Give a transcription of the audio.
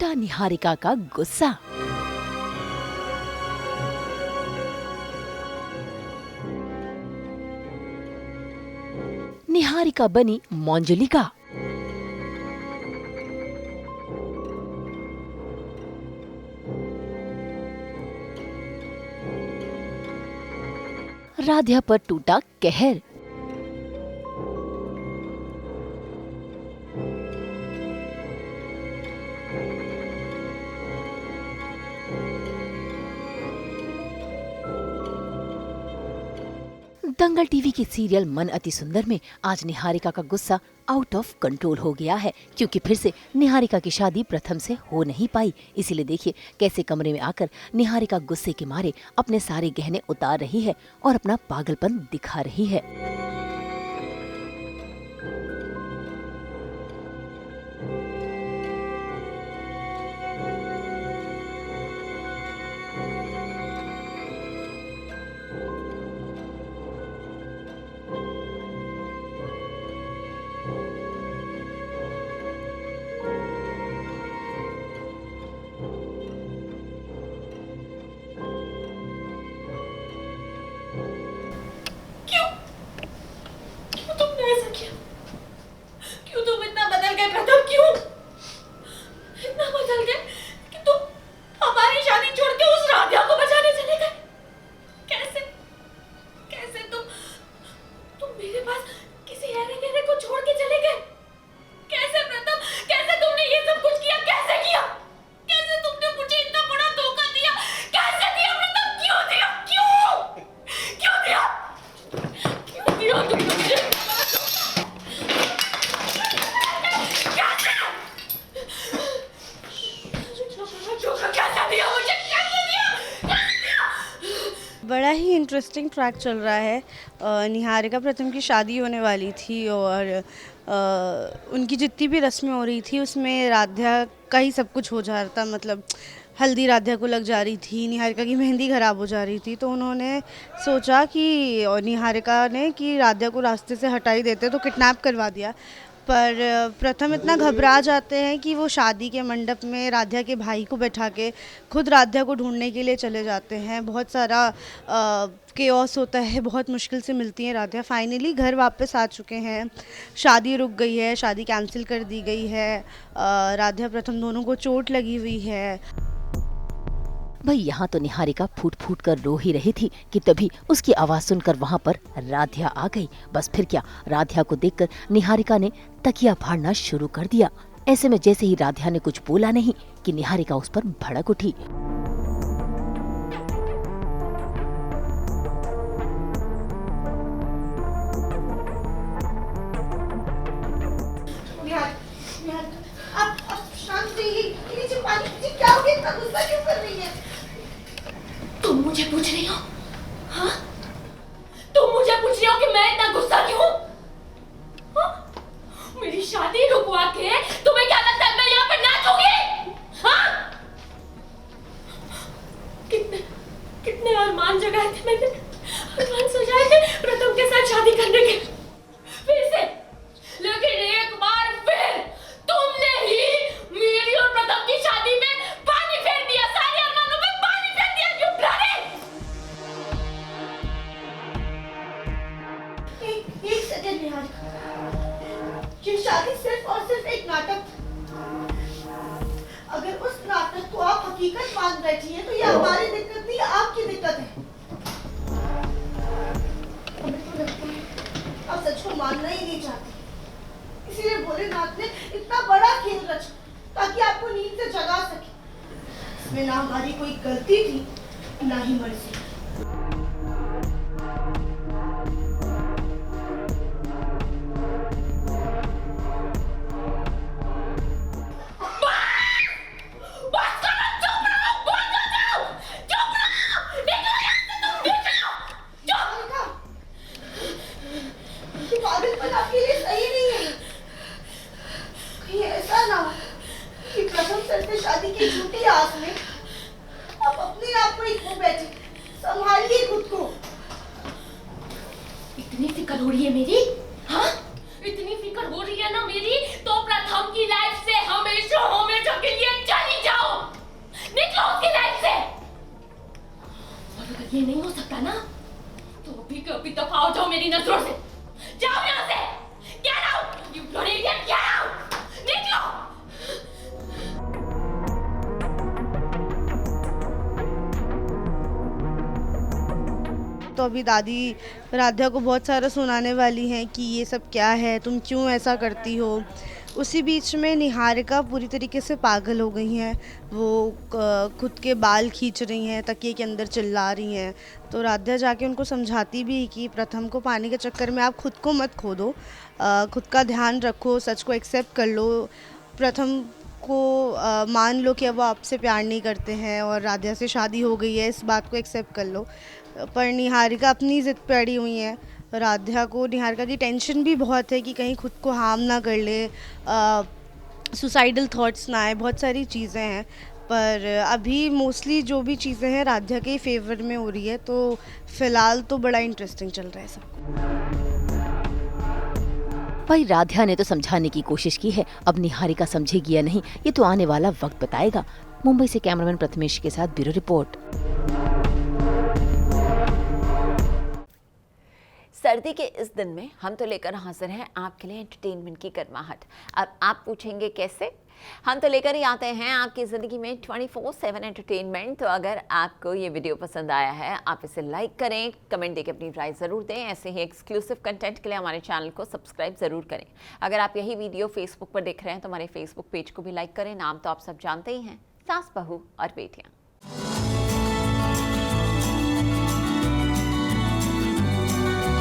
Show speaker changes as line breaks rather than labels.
टूटा निहारिका का गुस्सा। निहारिका बनी मंजुलिका। राध्या पर टूटा कहर। दंगल टीवी के सीरियल मन अति सुंदर में आज निहारिका का गुस्सा आउट ऑफ कंट्रोल हो गया है, क्योंकि फिर से निहारिका की शादी प्रथम से हो नहीं पाई। इसीलिए देखिए कैसे कमरे में आकर निहारिका गुस्से के मारे अपने सारे गहने उतार रही है और अपना पागलपन दिखा रही है।
बड़ा ही इंटरेस्टिंग ट्रैक चल रहा है। निहारिका प्रथम की शादी होने वाली थी और उनकी जितनी भी रस्में हो रही थी उसमें राध्या का ही सब कुछ हो जा रहा था। मतलब हल्दी राध्या को लग जा रही थी, निहारिका की मेहंदी ख़राब हो जा रही थी, तो उन्होंने सोचा कि और निहारिका ने कि राध्या को रास्ते से हटा ही देते, तो किडनैप करवा दिया। पर प्रथम इतना घबरा जाते हैं कि वो शादी के मंडप में राध्या के भाई को बैठा के खुद राध्या को ढूंढने के लिए चले जाते हैं। बहुत सारा केओस होता है, बहुत मुश्किल से मिलती हैं राध्या। फाइनली घर वापस आ चुके हैं, शादी रुक गई है, शादी कैंसिल कर दी गई है। राध्या प्रथम दोनों को चोट लगी हुई है।
भाई यहाँ तो निहारिका फूट फूट कर रो ही रही थी कि तभी उसकी आवाज सुनकर वहाँ पर राध्या आ गई। बस फिर क्या, राध्या को देखकर निहारिका ने तकिया फाड़ना शुरू कर दिया। ऐसे में जैसे ही राध्या ने कुछ बोला नहीं कि निहारिका उस पर भड़क उठी।
तुम मुझे पूछ रही हो? हाँ? तुम मुझे पूछ रही हो कि मैं इतना गुस्सा क्यों? हाँ? मेरी शादी रुकवा के तुम्हें क्या लगता है मैं यहाँ पर नाचूंगी? हाँ? कितने अरमान जगाए थे मैंने, अरमान सजाए थे प्रथम के साथ शादी करने के, फिर से, लेकिन एक बार फिर तुमने ही मेरी और प्रथम की शादी में पानी फेर दिया, सारे अरमानों में पानी फेर दिया। क्यों ब्राने?
एक सेकंड निहार, ये शादी सिर्फ और सिर्फ एक नाटक। अगर उस नाटक को आप हकीकत मान बैठी हैं तो ये हमारी दिक्कत नहीं, आपकी दिक्कत है। हमें तो लगता है आप सच को मानना ही नहीं चाहती, इसीलिए भोलेनाथ ने इतना बड़ा खेल रचा ताकि आपको नींद से जगा सके। इसमें ना हमारी कोई गलती थी, ना ही मर्जी। पागलपन आपके लिए सही नहीं है। कहीं ऐसा ना हो कि प्रथम सर से शादी की झूठी आस में आप अपने आप को ही खो बैठे। संभालिए खुद को।
इतनी फिक्र हो रही है मेरी? हाँ? इतनी फिक्र हो रही है ना मेरी, तो प्रथम की लाइफ से हमेशा हमेशा के लिए चली था ना, तो अभी के अभी दफा हो जाओ मेरी नजरों से। जाओ यहाँ से। Get out! You bloody idiot! Get out! निकलो।
तो अभी दादी राध्या को बहुत सारा सुनाने वाली हैं कि ये सब क्या है, तुम क्यों ऐसा करती हो। उसी बीच में निहारिका पूरी तरीके से पागल हो गई हैं। वो खुद के बाल खींच रही हैं, तकिए के अंदर चिल्ला रही हैं। तो राध्या जाके उनको समझाती भी है कि प्रथम को पाने के चक्कर में आप खुद को मत खो दो, खुद का ध्यान रखो, सच को एक्सेप्ट कर लो। प्रथम को मान लो कि अब वो आपसे प्यार नहीं करते हैं और राध्या से शादी हो गई है, इस बात को एक्सेप्ट कर लो। पर निहारिका अपनी ज़िद पे अड़ी हुई है। राध्या को, निहारिका की टेंशन भी बहुत है कि कहीं खुद को हार्म ना कर ले, सुसाइडल थॉट्स ना आए, बहुत सारी चीज़ें हैं। पर अभी मोस्टली जो भी चीज़ें हैं राध्या के फेवर में हो रही है, तो फ़िलहाल तो बड़ा इंटरेस्टिंग चल रहा है सब।
भाई राध्या ने तो समझाने की कोशिश की है, अब निहारिका समझेगी या नहीं ये तो आने वाला वक्त बताएगा। मुंबई से कैमरामैन प्रथमेश के साथ ब्यूरो रिपोर्ट।
सर्दी के इस दिन में हम तो लेकर हाजिर हैं आपके लिए एंटरटेनमेंट की गर्माहट। अब आप पूछेंगे कैसे? हम तो लेकर ही आते हैं आपकी ज़िंदगी में 24/7 एंटरटेनमेंट। तो अगर आपको ये वीडियो पसंद आया है, आप इसे लाइक करें, कमेंट देके अपनी राय ज़रूर दें। ऐसे ही एक्सक्लूसिव कंटेंट के लिए हमारे चैनल को सब्सक्राइब ज़रूर करें। अगर आप यही वीडियो फेसबुक पर देख रहे हैं तो हमारे फेसबुक पेज को भी लाइक करें। नाम तो आप सब जानते ही हैं, सास, बहू और बेटियाँ।